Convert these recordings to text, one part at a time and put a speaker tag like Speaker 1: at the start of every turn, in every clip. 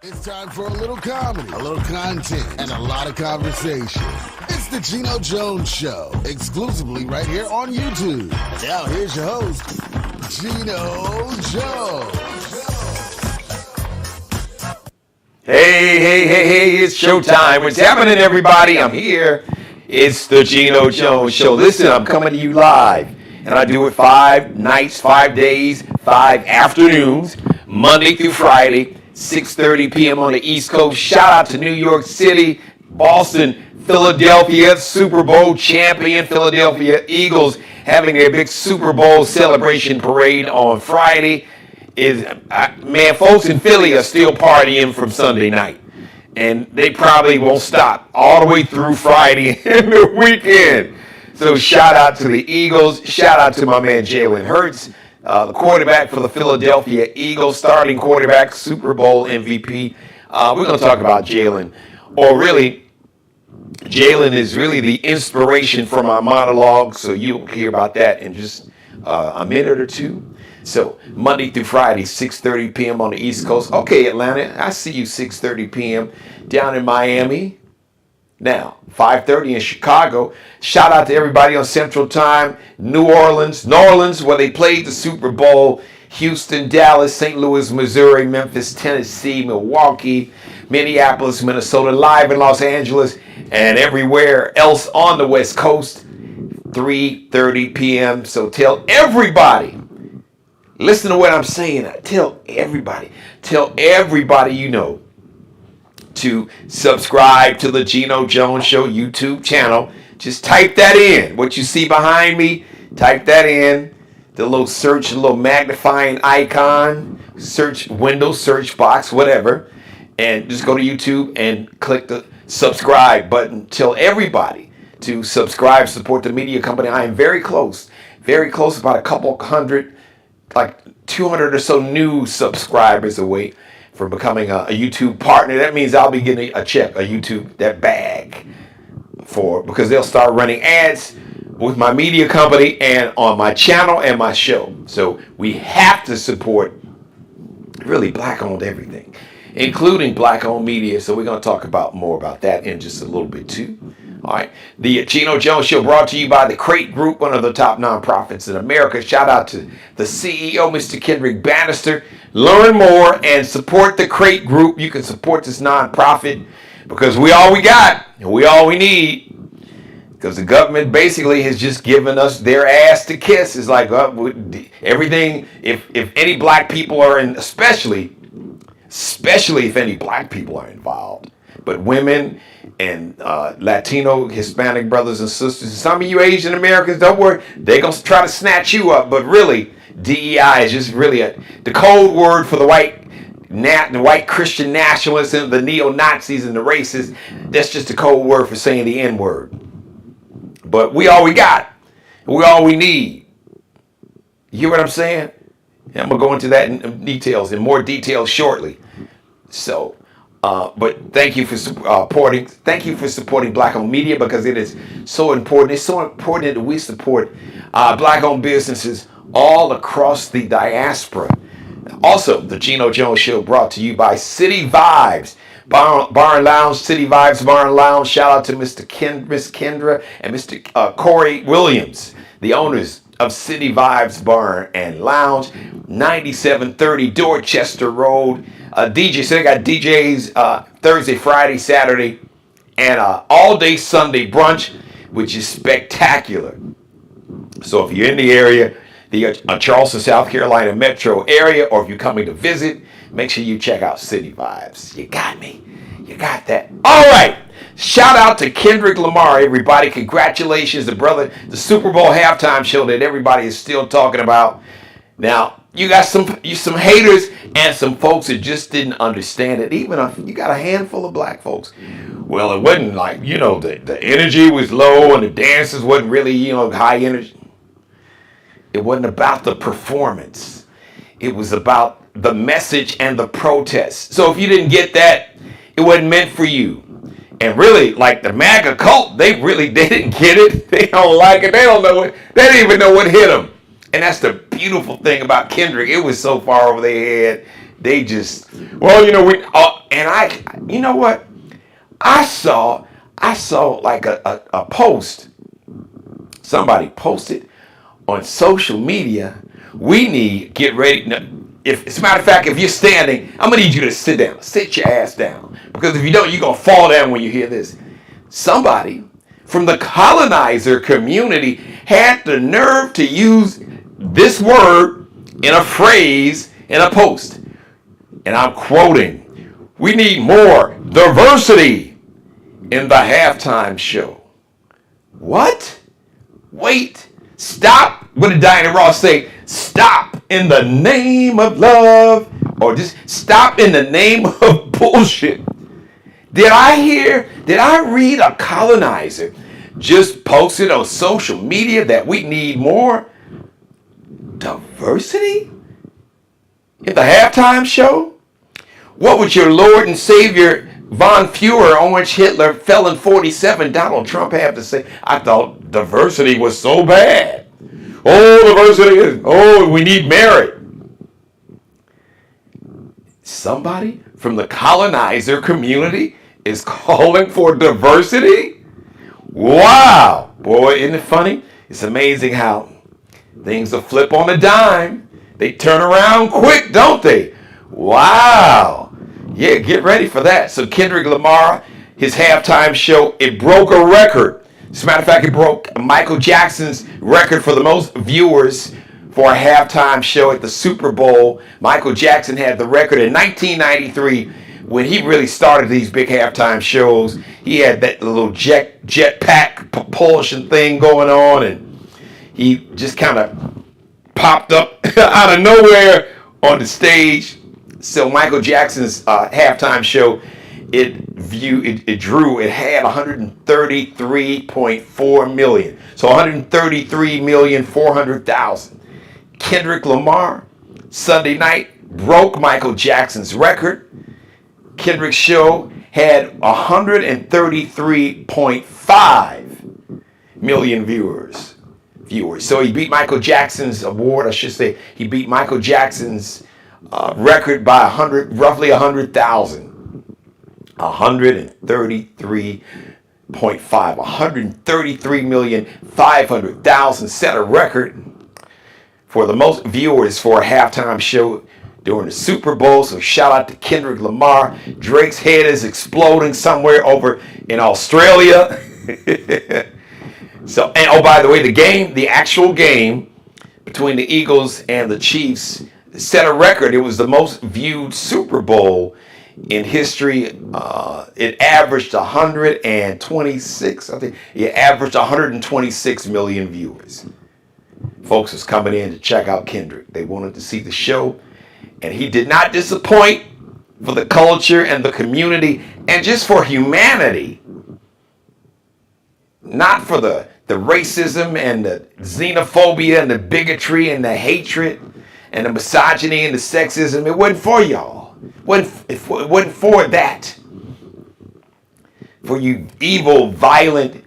Speaker 1: It's time for a little comedy, a little content, and a lot of conversation. It's the Geno Jones Show, exclusively right here on YouTube. Now here's your host, Geno Jones.
Speaker 2: Hey, it's showtime. What's happening, everybody? I'm here. It's the Geno Jones Show. Listen, I'm coming to you live. And I do it 5 nights, 5 days, 5 afternoons, Monday through Friday, 6:30 p.m. on the East Coast. Shout out to New York City, Boston, Philadelphia, Super Bowl champion Philadelphia Eagles having their big Super Bowl celebration parade on Friday. Man, folks in Philly are still partying from Sunday night. And they probably won't stop all the way through Friday and the weekend. So shout out to the Eagles. Shout out to my man Jalen Hurts, the quarterback for the Philadelphia Eagles, starting quarterback, Super Bowl MVP. We're going to talk about Jalen. Or really, Jalen is really the inspiration for my monologue. So you'll hear about that in just a minute or two. So Monday through Friday, 6:30 p.m. on the East Coast. Okay, Atlanta, I see you 6:30 p.m. down in Miami. Now, 5:30 in Chicago. Shout out to everybody on Central Time. New Orleans, where they played the Super Bowl. Houston, Dallas, St. Louis, Missouri, Memphis, Tennessee, Milwaukee, Minneapolis, Minnesota, live in Los Angeles, and everywhere else on the West Coast, 3:30 p.m. So tell everybody. Listen to what I'm saying. Tell everybody you know to subscribe to the Geno Jones Show YouTube channel. Just type that in. What you see behind me, type that in. The little search, little magnifying icon, search window, search box, whatever. And just go to YouTube and click the subscribe button. Tell everybody to subscribe, support the media company. I am very close, about a couple hundred, like 200 or so new subscribers away from becoming a YouTube partner. That means I'll be getting a check, a YouTube, that bag because they'll start running ads with my media company and on my channel and my show. So we have to support really black-owned everything, including black-owned media. So we're going to talk more about that in just a little bit too. All right. The Geno Jones Show brought to you by the Crate Group, one of the top nonprofits in America. Shout out to the CEO, Mr. Kendrick Bannister. Learn more and support the Crate Group. You can support this nonprofit because we all we got and we all we need. Because the government basically has just given us their ass to kiss. It's like everything. If any black people are in, especially if any black people are involved, but women and Latino, Hispanic brothers and sisters, some of you Asian Americans, don't worry, they're going to try to snatch you up. But really, DEI is just really the code word for the white Christian nationalism, the neo-Nazis and the racists. That's just a code word for saying the N-word. But we all we got. We all we need. You hear what I'm saying? And I'm going to go into that in more details shortly. So, but thank you for supporting. Thank you for supporting black-owned media because it is so important. It's so important that we support black-owned businesses all across the diaspora. Also, the Geno Jones Show brought to you by City Vibes Bar and Lounge, City Vibes Bar and Lounge. Shout out to Miss Kendra and Mr. Corey Williams, the owners of City Vibes Bar and Lounge, 9730 Dorchester Road. DJ, so they got DJs Thursday, Friday, Saturday, and all day Sunday brunch, which is spectacular. So if you're in the area, the Charleston, South Carolina metro area, or if you're coming to visit, make sure you check out City Vibes. You got me. You got that. All right. Shout out to Kendrick Lamar, everybody. Congratulations, the Super Bowl halftime show that everybody is still talking about. Now, you got some haters and some folks that just didn't understand it. Even you got a handful of black folks. Well, it wasn't like, the energy was low and the dances wasn't really, high energy. It wasn't about the performance. It was about the message and the protest. So if you didn't get that, it wasn't meant for you. And really, like the MAGA cult, they didn't get it. They don't like it. They don't know it. They didn't even know what hit them. And that's the beautiful thing about Kendrick. It was so far over their head. They just, well, and you know what? I saw like a post. Somebody posted on social media. We need get ready. If as a matter of fact, if you're standing, I'm gonna need you to sit down. Sit your ass down, because if you don't, you're gonna fall down when you hear this. Somebody from the colonizer community had the nerve to use this word in a phrase in a post. And I'm quoting, "We need more diversity in the halftime show." What? Wait. Stop. What did Diana Ross say? Stop in the name of love. Or just stop in the name of bullshit. Did I read a colonizer just posted on social media that we need more diversity in the halftime show? What would your Lord and Savior, Von Fuhrer, Orange Hitler, Felon 47, Donald Trump have to say? I thought diversity was so bad. Oh, diversity we need merit. Somebody from the colonizer community is calling for diversity? Wow. Boy, isn't it funny? It's amazing how things will flip on a dime. They turn around quick, don't they? Wow. Yeah, get ready for that. So Kendrick Lamar, his halftime show, it broke a record. As a matter of fact, it broke Michael Jackson's record for the most viewers for a halftime show at the Super Bowl. Michael Jackson had the record in 1993 when he really started these big halftime shows. He had that little jetpack propulsion thing going on, and he just kind of popped up out of nowhere on the stage. So Michael Jackson's halftime show, it had 133.4 million. So 133,400,000. Kendrick Lamar, Sunday night, broke Michael Jackson's record. Kendrick's show had 133.5 million viewers. So he beat Michael Jackson's award, I should say. He beat Michael Jackson's record by roughly 100,000. 133.5, 133,500,000 set a record for the most viewers for a halftime show during the Super Bowl. So shout out to Kendrick Lamar. Drake's head is exploding somewhere over in Australia. So, and oh, by the way, the actual game between the Eagles and the Chiefs set a record. It was the most viewed Super Bowl in history. It averaged 126, I think. It averaged 126 million viewers. Folks was coming in to check out Kendrick. They wanted to see the show, and he did not disappoint for the culture and the community and just for humanity. Not for the racism and the xenophobia and the bigotry and the hatred and the misogyny and the sexism. It wasn't for y'all. It wasn't for that. For you evil, violent,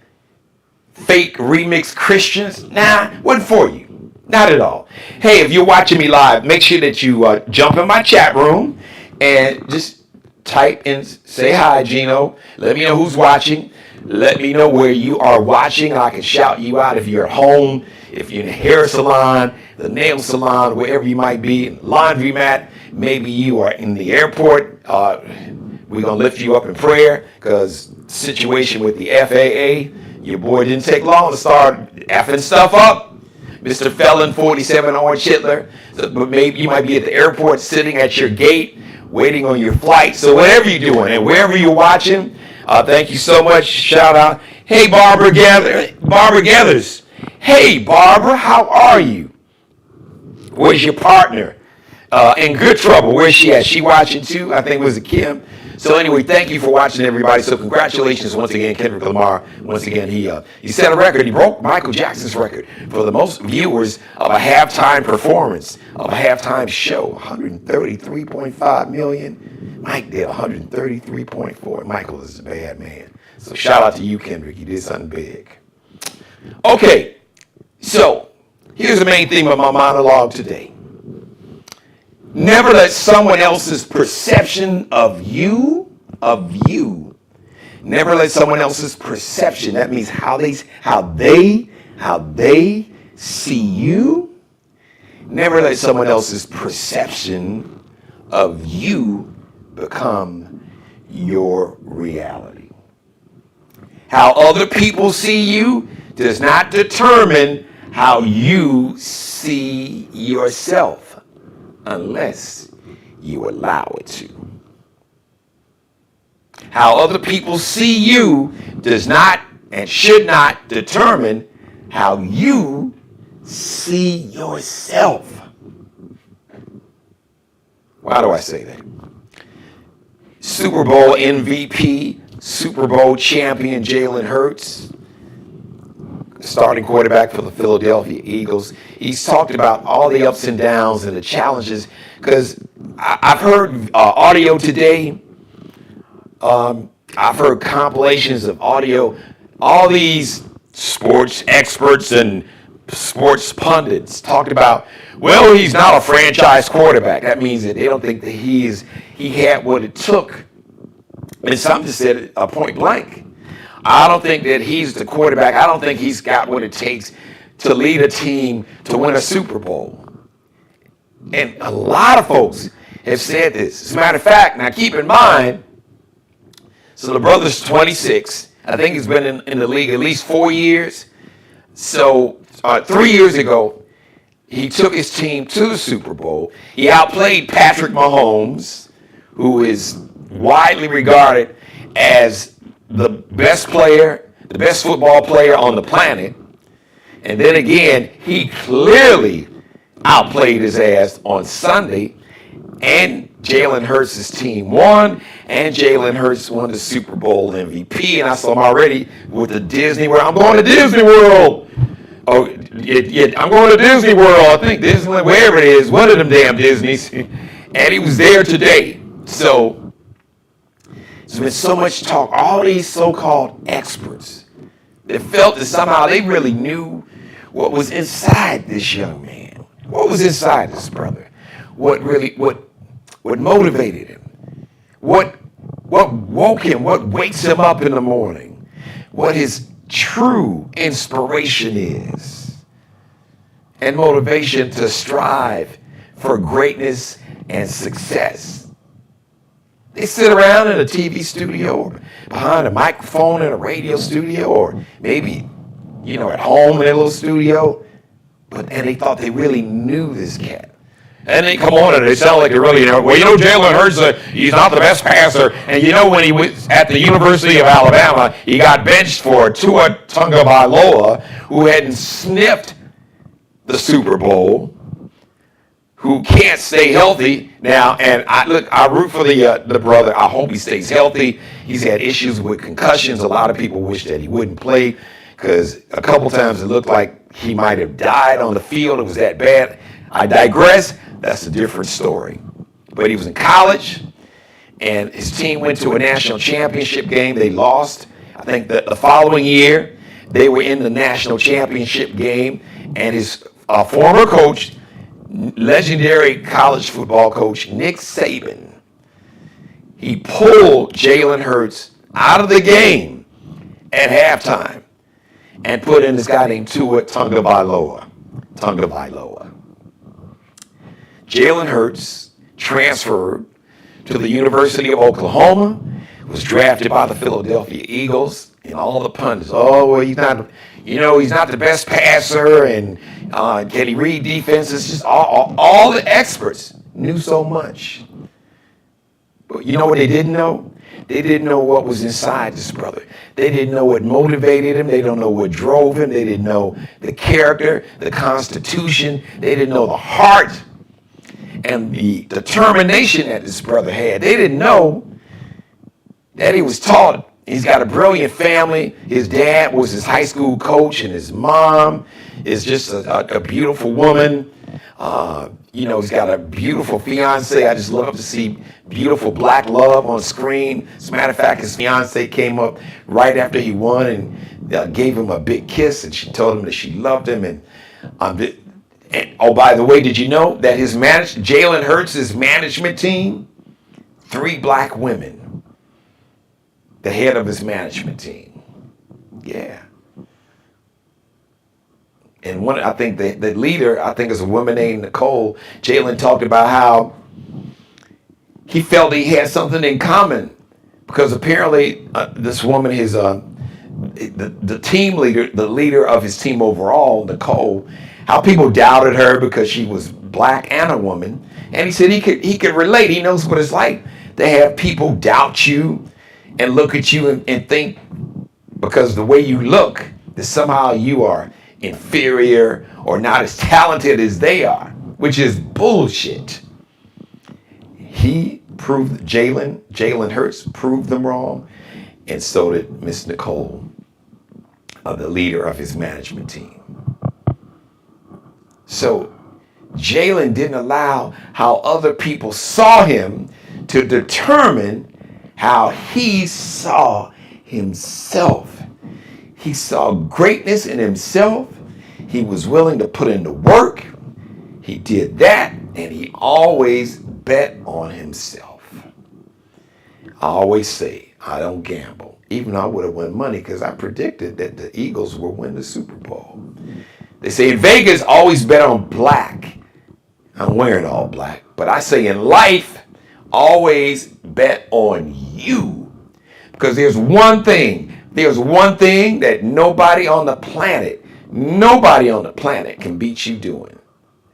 Speaker 2: fake remix Christians. Nah, wasn't for you. Not at all. Hey, if you're watching me live, make sure that you jump in my chat room and just type and say hi, Geno. Let me know who's watching. Let me know where you are watching. I can shout you out if you're at home, if you're in the hair salon, the nail salon, wherever you might be, laundromat. Maybe you are in the airport. We're going to lift you up in prayer because the situation with the FAA, your boy didn't take long to start effing stuff up. Mr. Felon 47, Orange Hitler. So, but maybe you might be at the airport sitting at your gate waiting on your flight. So whatever you're doing and wherever you're watching, thank you so much. Shout out. Hey, Barbara Gathers. Hey, Barbara, how are you? Where's your partner? In good trouble. Where's she at? She watching too? I think it was a Kim. So anyway, thank you for watching, everybody. So congratulations once again, Kendrick Lamar. Once again, he set a record. He broke Michael Jackson's record for the most viewers of a halftime performance, of a halftime show. 133.5 million. Mike did 133.4. Michael is a bad man. So shout out to you, Kendrick. You did something big. Okay, so here's the main theme of my monologue today. Never let someone else's perception of you, never let someone else's perception, that means how they see you, never let someone else's perception of you become your reality. How other people see you does not determine how you see yourself unless you allow it to. How other people see you does not and should not determine how you see yourself. Why do I say that? Super Bowl MVP, Super Bowl champion Jalen Hurts, starting quarterback for the Philadelphia Eagles. He's talked about all the ups and downs and the challenges, because I've heard audio today. I've heard compilations of audio. All these sports experts and sports pundits talked about, well, he's not a franchise quarterback. That means that they don't think that he had what it took. And some just said it point blank. I don't think that he's the quarterback. I don't think he's got what it takes to lead a team to win a Super Bowl. And a lot of folks have said this. As a matter of fact, now keep in mind, so the brother's 26. I think he's been in the league at least 4 years. So 3 years ago, he took his team to the Super Bowl. He outplayed Patrick Mahomes, who is widely regarded as the best player, the best football player on the planet. And then again, he clearly outplayed his ass on Sunday. And Jalen Hurts' team won, and Jalen Hurts won the Super Bowl MVP. And I saw him already with the Disney World. I'm going to Disney World. Oh, yeah, I'm going to Disney World. I think Disneyland, wherever it is, one of them damn Disneys. And he was there today. So there's been so much talk. All these so-called experts that felt that somehow they really knew what was inside this young man. What was inside this brother? What motivated him? What woke him? What wakes him up in the morning? What his true inspiration is? And motivation to strive for greatness and success. They sit around in a TV studio or behind a microphone in a radio studio, or maybe, at home in a little studio, and they thought they really knew this cat. And they come on and they sound like they really know. Well, Jalen Hurts, he's not the best passer. And when he was at the University of Alabama, he got benched for Tua Tagovailoa, who hadn't sniffed the Super Bowl, who can't stay healthy now. And I root for the brother. I hope he stays healthy. He's had issues with concussions. A lot of people wish that he wouldn't play, because a couple times it looked like he might have died on the field. It was that bad. I digress. That's a different story. But he was in college, and his team went to a national championship game. They lost. I think that the following year, they were in the national championship game, and his former coach, legendary college football coach Nick Saban, he pulled Jalen Hurts out of the game at halftime and put in this guy named Tua Tagovailoa. Jalen Hurts transferred to the University of Oklahoma, was drafted by the Philadelphia Eagles, and all the pundits, he's not the best passer, and can he read defenses? Just all the experts knew so much. But you know what they didn't know? They didn't know what was inside this brother. They didn't know what motivated him. They don't know what drove him. They didn't know the character, the constitution. They didn't know the heart and the determination that this brother had. They didn't know that he was taught. He's got a brilliant family. His dad was his high school coach, and his mom is just a beautiful woman. He's got a beautiful fiance. I just love to see beautiful black love on screen. As a matter of fact, his fiance came up right after he won and gave him a big kiss, and she told him that she loved him, and Oh, by the way, did you know that Jalen Hurts' management team, 3 black women, the head of his management team. Yeah. And I think the leader, I think is a woman named Nicole. Jalen talked about how he felt he had something in common because apparently this woman, the team leader, the leader of his team overall, Nicole, how people doubted her because she was black and a woman. And he said he could relate. He knows what it's like to have people doubt you and look at you and think because the way you look that somehow you are inferior or not as talented as they are, which is bullshit. Jalen Hurts proved them wrong, and so did Miss Nicole, the leader of his management team. So Jalen didn't allow how other people saw him to determine how he saw himself. He saw greatness in himself. He was willing to put in the work. He did that, and he always bet on himself. I always say, I don't gamble. Even though I would have won money because I predicted that the Eagles will win the Super Bowl. They say in Vegas, always bet on black. I'm wearing all black. But I say in life, always bet on you. Because there's one thing that nobody on the planet can beat you doing.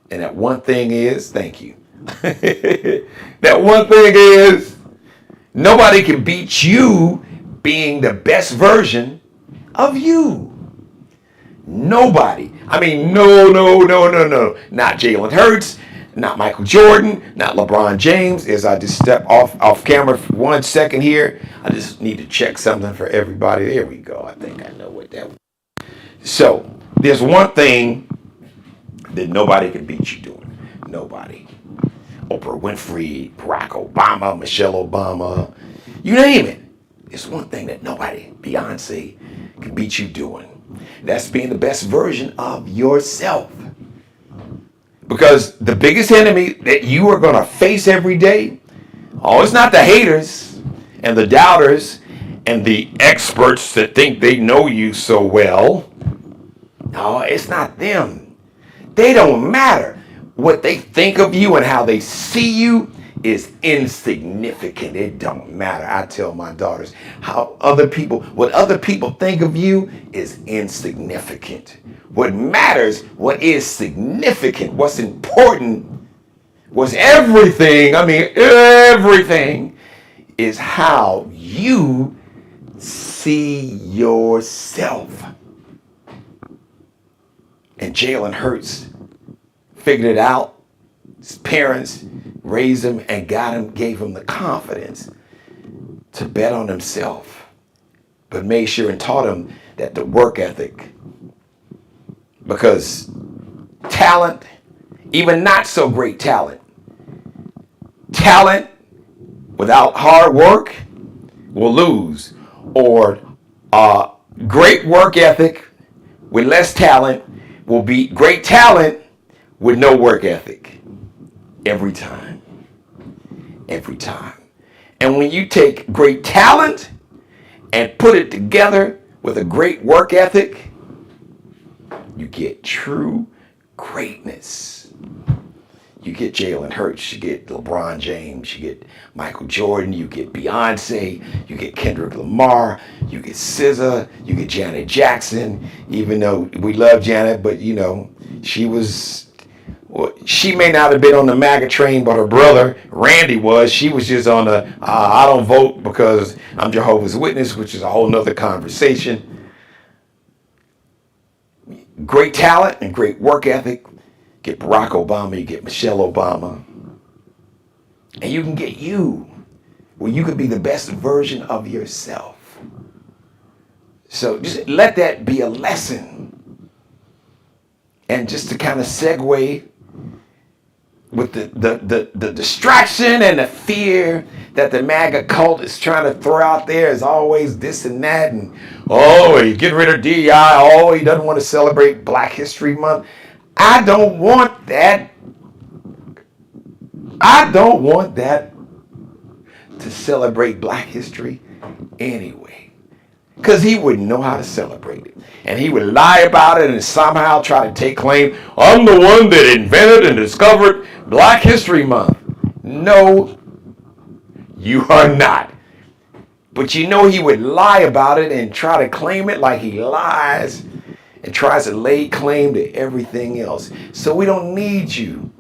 Speaker 2: And that one thing is, thank you. That one thing is, nobody can beat you being the best version of you. Nobody. I mean, no. Not Jalen Hurts, not Michael Jordan, not LeBron James. As I just step off camera for 1 second here, I just need to check something for everybody. There we go. I think I know what that was. So, there's one thing that nobody can beat you doing. Nobody. Oprah Winfrey, Barack Obama, Michelle Obama, you name it. There's one thing that nobody, Beyonce, can beat you doing. That's being the best version of yourself. Because the biggest enemy that you are going to face every day, it's not the haters and the doubters and the experts that think they know you so well. No, it's not them. They don't matter. What they think of you and how they see you is insignificant. It don't matter. I tell my daughters what other people think of you is insignificant. What matters, what is significant, what's important, what's everything is how you see yourself. And Jalen Hurts figured it out. His parents raised him and gave him the confidence to bet on himself, but made sure and taught him that the work ethic, because talent, even not so great talent without hard work will lose, or great work ethic with less talent will beat great talent with no work ethic. Every time. And when you take great talent and put it together with a great work ethic, you get true greatness. You get Jalen Hurts, you get LeBron James, you get Michael Jordan, you get Beyonce, you get Kendrick Lamar, you get SZA, you get Janet Jackson. Even though we love Janet, but she may not have been on the MAGA train, but her brother Randy was. She was just on the I don't vote because I'm Jehovah's Witness, which is a whole nother conversation. Great talent and great work ethic. Get Barack Obama, you get Michelle Obama. And you can get you, where you could be the best version of yourself. So just let that be a lesson. And just to kind of segue with the distraction and the fear that the MAGA cult is trying to throw out there is always this and that, and he's getting rid of DEI, he doesn't want to celebrate Black History Month. I don't want that. I don't want that to celebrate Black history anyway. Because he wouldn't know how to celebrate it. And he would lie about it and somehow try to take claim, I'm the one that invented and discovered Black History Month. No, you are not. But you know he would lie about it and try to claim it like he lies and tries to lay claim to everything else. So we don't need you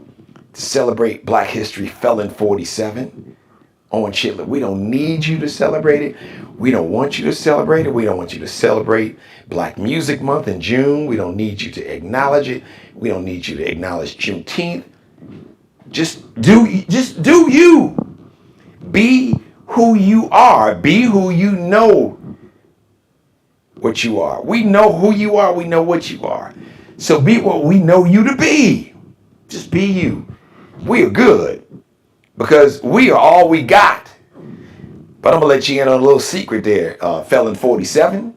Speaker 2: to celebrate Black History Felon 47 on Chitler. We don't need you to celebrate it. We don't want you to celebrate it. We don't want you to celebrate Black Music Month in June. We don't need you to acknowledge it. We don't need you to acknowledge Juneteenth. Just do you. Be who you are. Be who you know what you are. We know who you are. We know what you are. So be what we know you to be. Just be you. We are good because we are all we got. But I'm going to let you in on a little secret there, Felon 47.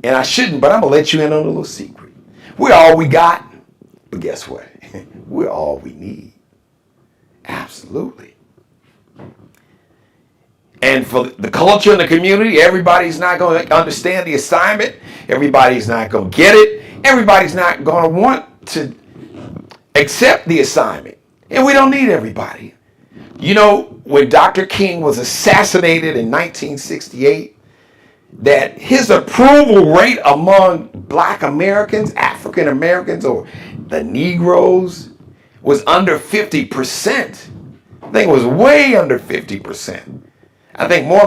Speaker 2: And I shouldn't, but I'm going to let you in on a little secret. We're all we got. But guess what? We're all we need. Absolutely. And for the culture and the community, everybody's not going to understand the assignment. Everybody's not going to get it. Everybody's not going to want to accept the assignment. And we don't need everybody. You know, when Dr. King was assassinated in 1968, that his approval rate among Black Americans, African Americans, or the Negroes was under 50%. I think it was way under 50%. I think more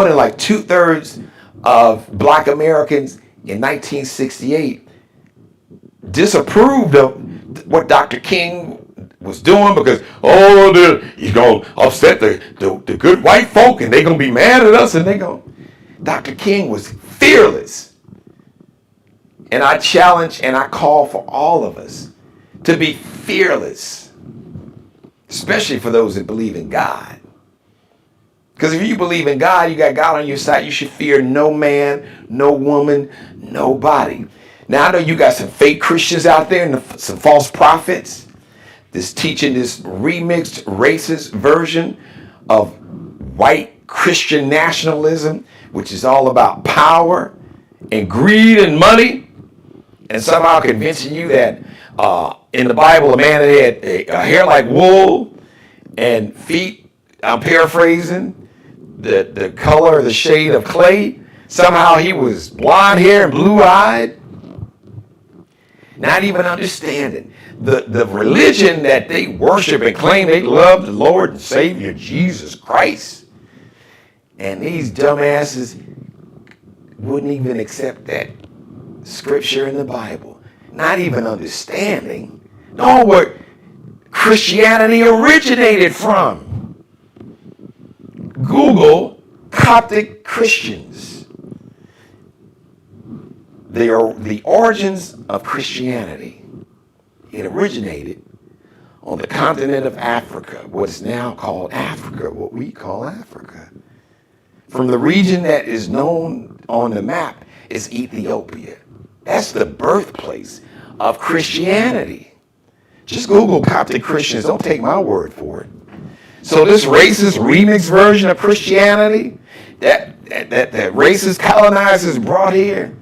Speaker 2: than like 2/3 of Black Americans in 1968 disapproved of what Dr. King was doing because, he's going to upset the good white folk and they're going to be mad at us and Dr. King was fearless. And I challenge and I call for all of us to be fearless, especially for those that believe in God. Because if you believe in God, you got God on your side, you should fear no man, no woman, nobody. Now, I know you got some fake Christians out there and some false prophets that's teaching this remixed racist version of white Christian nationalism, which is all about power and greed and money, and somehow convincing you that in the Bible, a man that had a hair like wool and feet, I'm paraphrasing, the color, the shade of clay, somehow he was blonde hair and blue-eyed. Not even understanding the religion that they worship and claim they love, the Lord and Savior Jesus Christ. And these dumbasses wouldn't even accept that scripture in the Bible. Not even understanding. Know where Christianity originated from. Google Coptic Christians. They are the origins of Christianity. It originated on the continent of Africa, what is now called Africa, what we call Africa. From the region that is known on the map as Ethiopia. That's the birthplace of Christianity. Just Google Coptic Christians, don't take my word for it. So this racist remix version of Christianity that racist colonizers brought here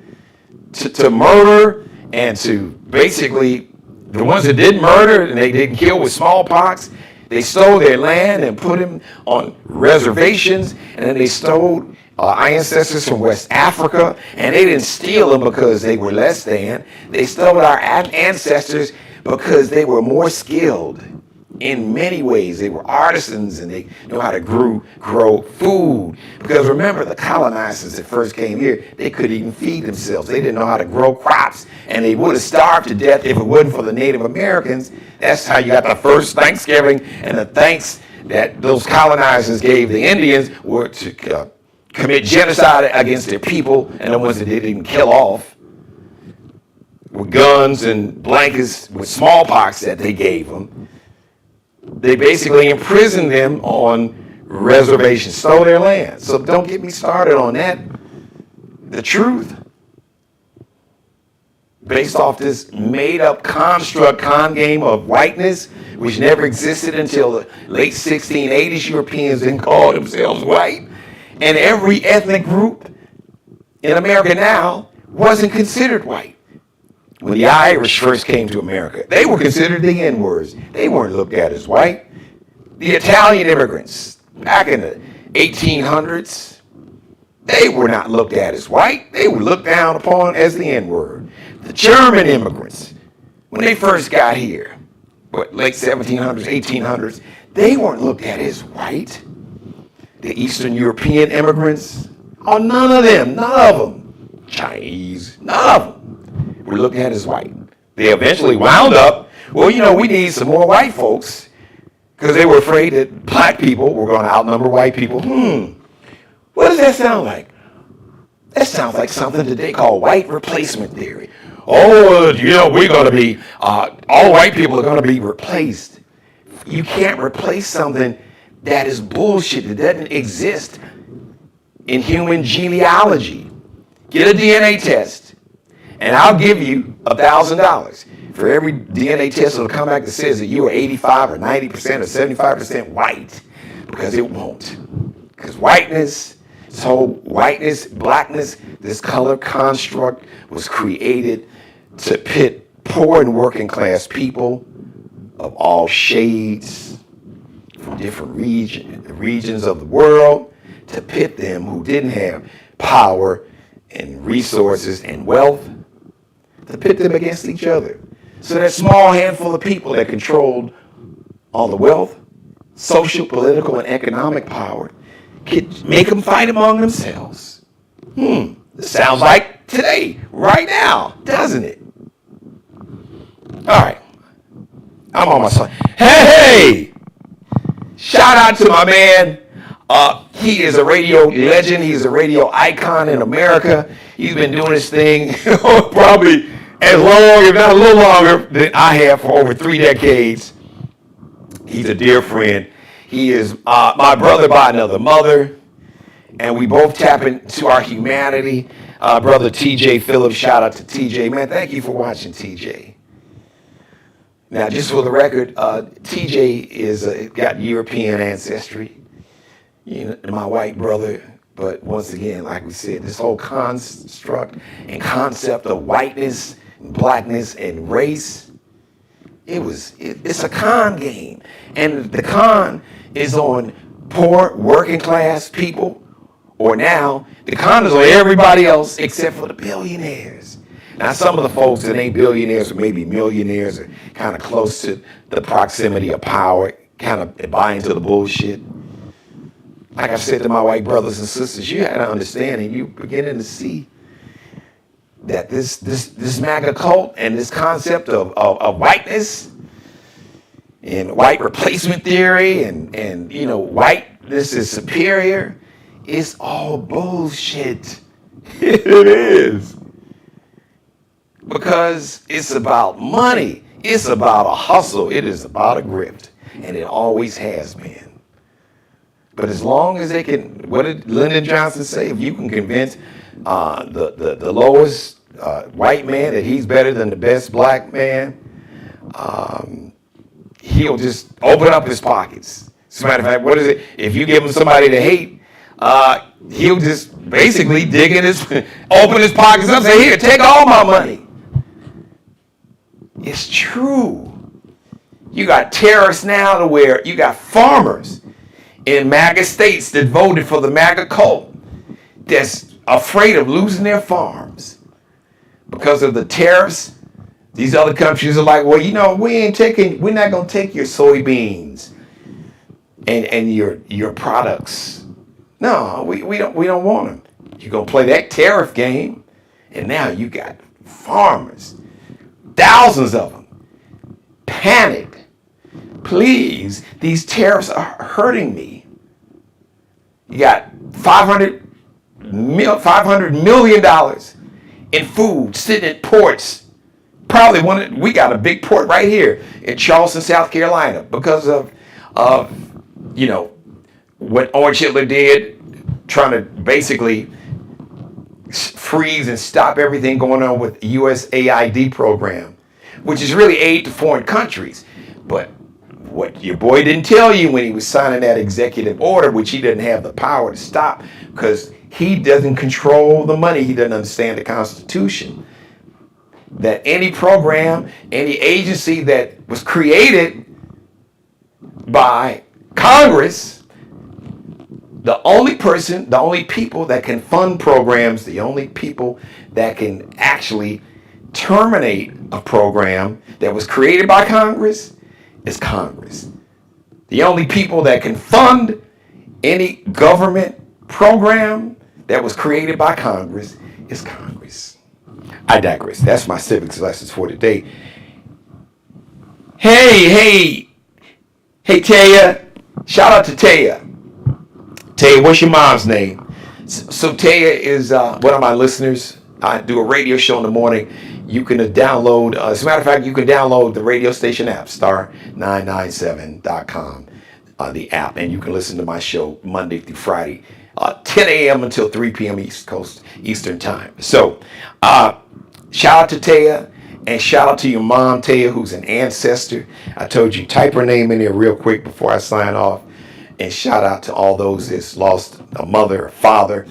Speaker 2: to murder and to basically, the ones that didn't murder and they didn't kill with smallpox, they stole their land and put them on reservations, and then they stole our ancestors from West Africa, and they didn't steal them because they were less than. They stole our ancestors because they were more skilled in many ways. They were artisans and they knew how to grow food. Because remember, the colonizers that first came here, they couldn't even feed themselves. They didn't know how to grow crops, and they would have starved to death if it wasn't for the Native Americans. That's how you got the first Thanksgiving, and the thanks that those colonizers gave the Indians were to commit genocide against their people, and the ones that they didn't kill off with guns and blankets with smallpox that they gave them. They basically imprisoned them on reservations, stole their land. So don't get me started on that. The truth. based off this made-up construct, con game of whiteness, which never existed until the late 1680s. Europeans didn't call themselves white. And every ethnic group in America now wasn't considered white. When the Irish first came to America, they were considered the N-words. They weren't looked at as white. The Italian immigrants back in the 1800s, they were not looked at as white. They were looked down upon as the N-word. The German immigrants, when they first got here, late 1700s, 1800s, they weren't looked at as white. The Eastern European immigrants, none of them, Chinese, none of them were looked at as white. They eventually wound up, we need some more white folks, because they were afraid that black people were going to outnumber white people. What does that sound like? That sounds like something that they call white replacement theory. We're going to be, all white people are going to be replaced. You can't replace something that is bullshit, that doesn't exist in human genealogy. Get a DNA test, and I'll give you $1,000 for every DNA test that'll come back that says that you are 85 or 90% or 75% white, because it won't. Because whiteness, blackness, this color construct was created to pit poor and working class people of all shades from different regions of the world, to pit them who didn't have power and resources and wealth, to pit them against each other. So that small handful of people that controlled all the wealth, social, political, and economic power could make them fight among themselves. This sounds like today, right now, doesn't it? All right. I'm on my side. Hey! Shout out to my man. He is a radio legend. He's a radio icon in America. He's been doing this thing probably as long, if not a little longer, than I have for over 3 decades. He's a dear friend. He is my brother by another mother, and we both tap into our humanity. Brother TJ Phillips, shout out to TJ. Man, thank you for watching, TJ. Now, just for the record, TJ is got European ancestry, my white brother. But once again, like we said, this whole construct and concept of whiteness, and blackness, and race, it's a con game. And the con is on poor working class people, or now the con is on everybody else except for the billionaires. Now, some of the folks that ain't billionaires or maybe millionaires are kind of close to the proximity of power, kind of buy into the bullshit. Like I said to my white brothers and sisters, you had to understand, and you beginning to see that this MAGA cult and this concept of whiteness and white replacement theory and whiteness is superior, it's all bullshit. It is. Because it's about money. It's about a hustle. It is about a grift. And it always has been. But as long as they can, what did Lyndon Johnson say? If you can convince the lowest white man that he's better than the best black man, he'll just open up his pockets. As a matter of fact, what is it? If you give him somebody to hate, he'll just basically open his pockets up and say, here, take all my money. It's true. You got terrorists now to where you got farmers in MAGA states that voted for the MAGA cult that's afraid of losing their farms because of the tariffs. These other countries are like, well, we're not going to take your soybeans and your products. No, we don't want them. You're going to play that tariff game, and now you got farmers, thousands of them, panic. Please, these tariffs are hurting me. You got $500 million in food sitting at ports. Probably we got a big port right here in Charleston, South Carolina, because of what Orange Hitler did, trying to basically freeze and stop everything going on with USAID program, which is really aid to foreign countries. But what your boy didn't tell you when he was signing that executive order, which he didn't have the power to stop because he doesn't control the money. He doesn't understand the Constitution. That any program, any agency that was created by Congress, the only people that can fund programs, the only people that can actually terminate a program that was created by Congress is Congress. The only people that can fund any government program that was created by Congress is Congress. I digress. That's my civics lessons for today. Hey, Taya. Shout out to Taya. Taya, what's your mom's name? So Taya is one of my listeners. I do a radio show in the morning. You can download, as a matter of fact, you can download the radio station app, star997.com, the app, and you can listen to my show Monday through Friday, 10 a.m. until 3 p.m. Eastern time. So, shout out to Taya, and shout out to your mom, Taya, who's an ancestor. I told you, type her name in there real quick before I sign off. And shout out to all those that's lost a mother, a father,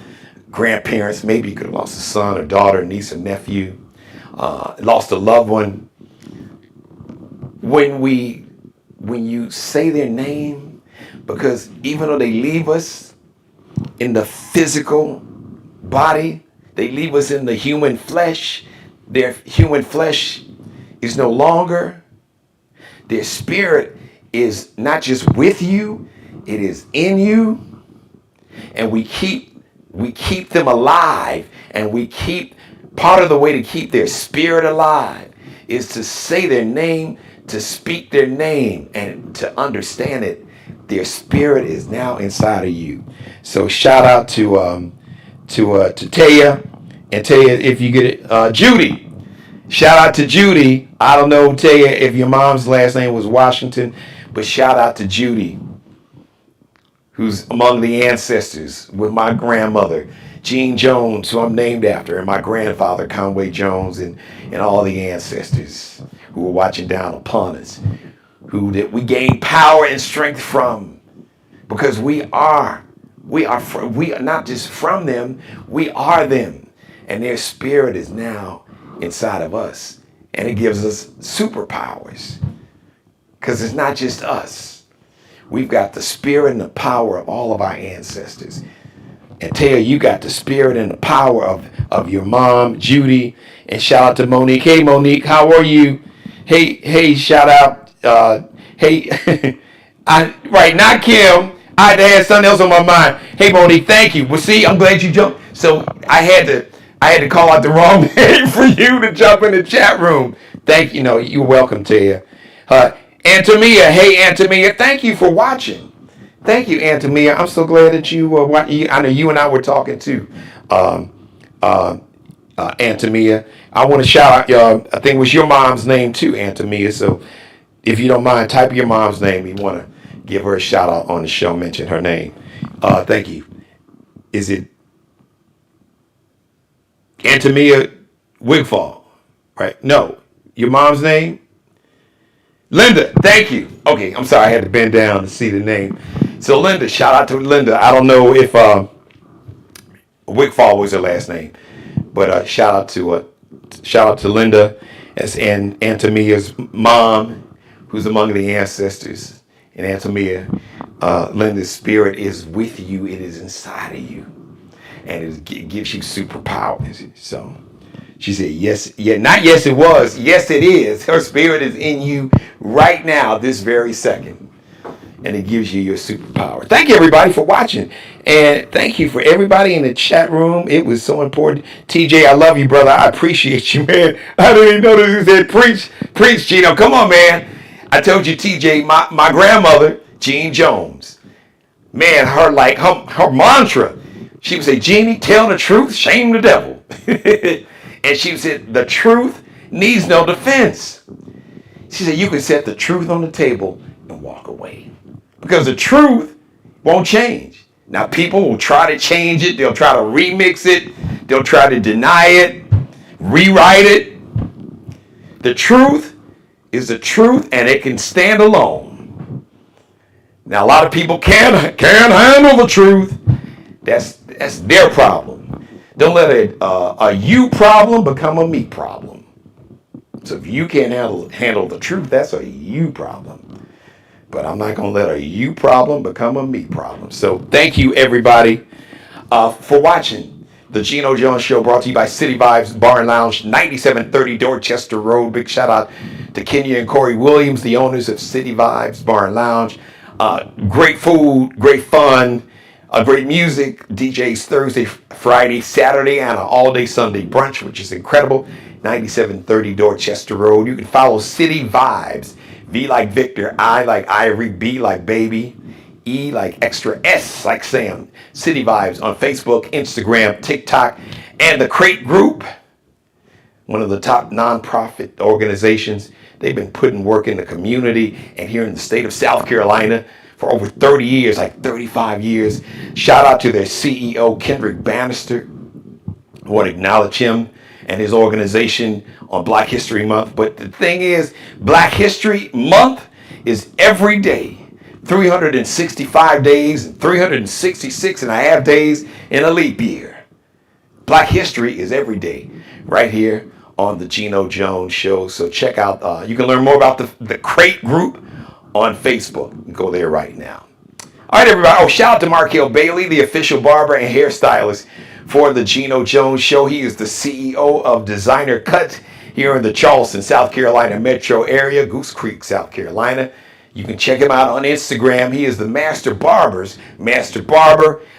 Speaker 2: grandparents. Maybe you could have lost a son or daughter, niece or nephew. Lost a loved one. When you say their name, because even though they leave us in the physical body, they leave us in the human flesh, their human flesh is no longer. Their spirit is not just with you, it is in you. And we keep them alive, and we keep part of the way to keep their spirit alive is to say their name, to speak their name, and to understand it. Their spirit is now inside of you. So shout out to Taya, and Taya, if you get it, Judy. Shout out to Judy. I don't know, Taya, if your mom's last name was Washington, but shout out to Judy, who's among the ancestors with my grandmother, Jean Jones, who I'm named after, and my grandfather, Conway Jones, and all the ancestors who were watching down upon us, who that we gain power and strength from, because we are not just from them, we are them, and their spirit is now inside of us, and it gives us superpowers, because it's not just us. We've got the spirit and the power of all of our ancestors. And Taya, you got the spirit and the power of your mom, Judy. And shout out to Monique. Hey, Monique, how are you? Hey, shout out. Hey, right, not Kim. I had something else on my mind. Hey, Monique, thank you. Well, see, I'm glad you jumped. So I had to call out the wrong name for you to jump in the chat room. Thank you. No, you're welcome, Taya. Antomia, hey Antomia, thank you for watching. Thank you, Antomia. I'm so glad that you were watching. I know you and I were talking too, Antomia. I want to shout out, I think it was your mom's name too, Antomia. So if you don't mind, type your mom's name. You want to give her a shout out on the show, mention her name. Thank you. Is it Antomia Wigfall? Right? No. Your mom's name? Linda, thank you. Okay, I'm sorry, I had to bend down to see the name. So Linda, shout out to Linda. I don't know if Wigfall was her last name, but shout out to Linda, as Antomia's mom, who's among the ancestors. And Antomia, Linda's spirit is with you. It is inside of you, and it gives you superpowers. So. She said, yes, yeah, not yes it was, yes it is. Her spirit is in you right now, this very second. And it gives you your superpower. Thank you, everybody, for watching. And thank you for everybody in the chat room. It was so important. TJ, I love you, brother. I appreciate you, man. I didn't even know this. He said, preach, Geno. Come on, man. I told you, TJ, my grandmother, Jean Jones, man, her mantra, she would say, Jeannie, tell the truth, shame the devil. And she said, the truth needs no defense. She said, you can set the truth on the table and walk away. Because the truth won't change. Now, people will try to change it. They'll try to remix it. They'll try to deny it, rewrite it. The truth is the truth, and it can stand alone. Now, a lot of people can't handle the truth. That's their problem. Don't let a you problem become a me problem. So if you can't handle the truth, that's a you problem. But I'm not going to let a you problem become a me problem. So thank you, everybody, for watching the Geno Jones Show, brought to you by City Vibes Bar and Lounge, 9730 Dorchester Road. Big shout out to Kenya and Corey Williams, the owners of City Vibes Bar and Lounge. Great food, great fun, great music. DJs Thursday, Friday, Saturday, and an all-day Sunday brunch, which is incredible. 9730 Dorchester Road. You can follow City Vibes. V like Victor, I like Ivory, B like Baby, E like Extra, S like Sam. City Vibes on Facebook, Instagram, TikTok, and the Crate Group, one of the top nonprofit organizations. They've been putting work in the community and here in the state of South Carolina for over 30 years, like 35 years. Shout out to their CEO, Kendrick Bannister. I want to acknowledge him and his organization on Black History Month. But the thing is, Black History Month is every day, 365 days, 366 and a half days in a leap year. Black History is every day right here on the Geno Jones Show. So check out, you can learn more about the Crate Group on Facebook. Go there right now. All right, everybody. Oh, shout out to Markel Bailey, the official barber and hairstylist for the Geno Jones Show. He is the CEO of Designer Cuts here in the Charleston, South Carolina metro area, Goose Creek, South Carolina. You can check him out on Instagram. He is the master barber.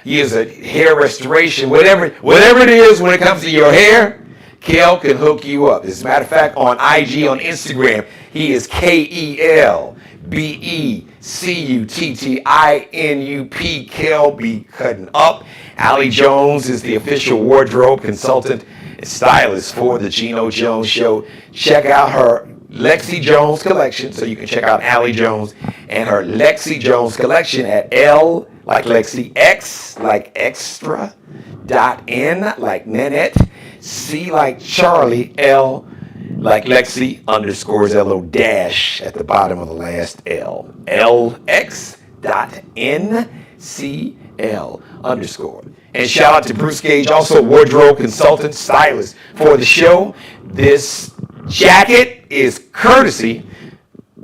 Speaker 2: He is a hair restoration, whatever it is when it comes to your hair. Kel can hook you up. As a matter of fact, on IG, on Instagram, he is KELBECUTTINUP. Kel be cutting up. Allie Jones is the official wardrobe consultant and stylist for the Geno Jones Show. Check out her Lexi Jones collection. So you can check out Allie Jones and her Lexi Jones collection at L like Lexi, X like extra, .N like Nanette, C like Charlie, L like Lexi, underscores LO dash at the bottom of the last L. LX.NCL underscore. And shout out to Bruce Gage, also wardrobe consultant, stylist for the show. This jacket is courtesy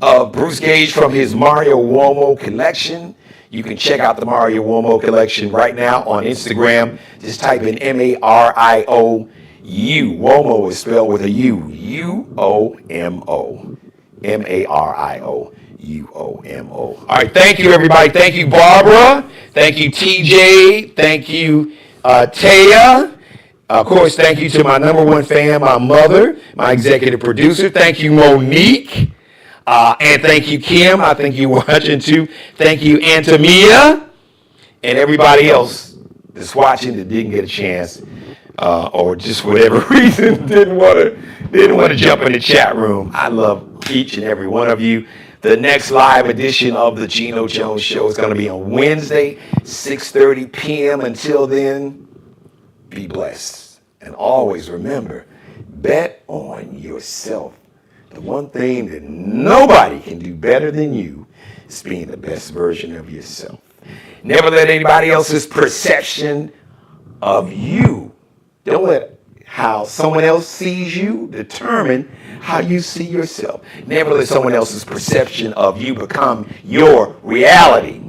Speaker 2: of Bruce Gage from his Mario Uomo collection. You can check out the Mario Uomo collection right now on Instagram. Just type in MARIOU. Uomo is spelled with a U. UOMO. MARIOUOMO. All right, thank you, everybody. Thank you, Barbara. Thank you, TJ. Thank you, Taya. Of course, thank you to my number one fan, my mother, my executive producer. Thank you, Monique. And thank you, Kim. I think you're watching too. Thank you, Antamia. And everybody else that's watching that didn't get a chance, or just whatever reason didn't want to jump in the chat room. I love each and every one of you. The next live edition of the Geno Jones Show is going to be on Wednesday, 6:30 p.m. Until then, be blessed. And always remember, bet on yourself. The one thing that nobody can do better than you is being the best version of yourself. Never let anybody else's perception of you, don't let how someone else sees you determine how you see yourself. Never let someone else's perception of you become your reality.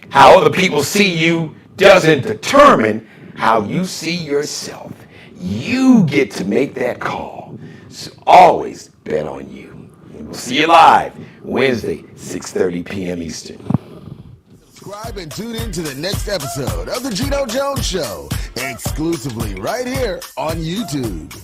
Speaker 2: How other people see you doesn't determine how you see yourself. You get to make that call. So always bet on you. And we'll see you live Wednesday, 6:30 p.m. Eastern.
Speaker 1: Subscribe and tune in to the next episode of the Geno Jones Show, exclusively right here on YouTube.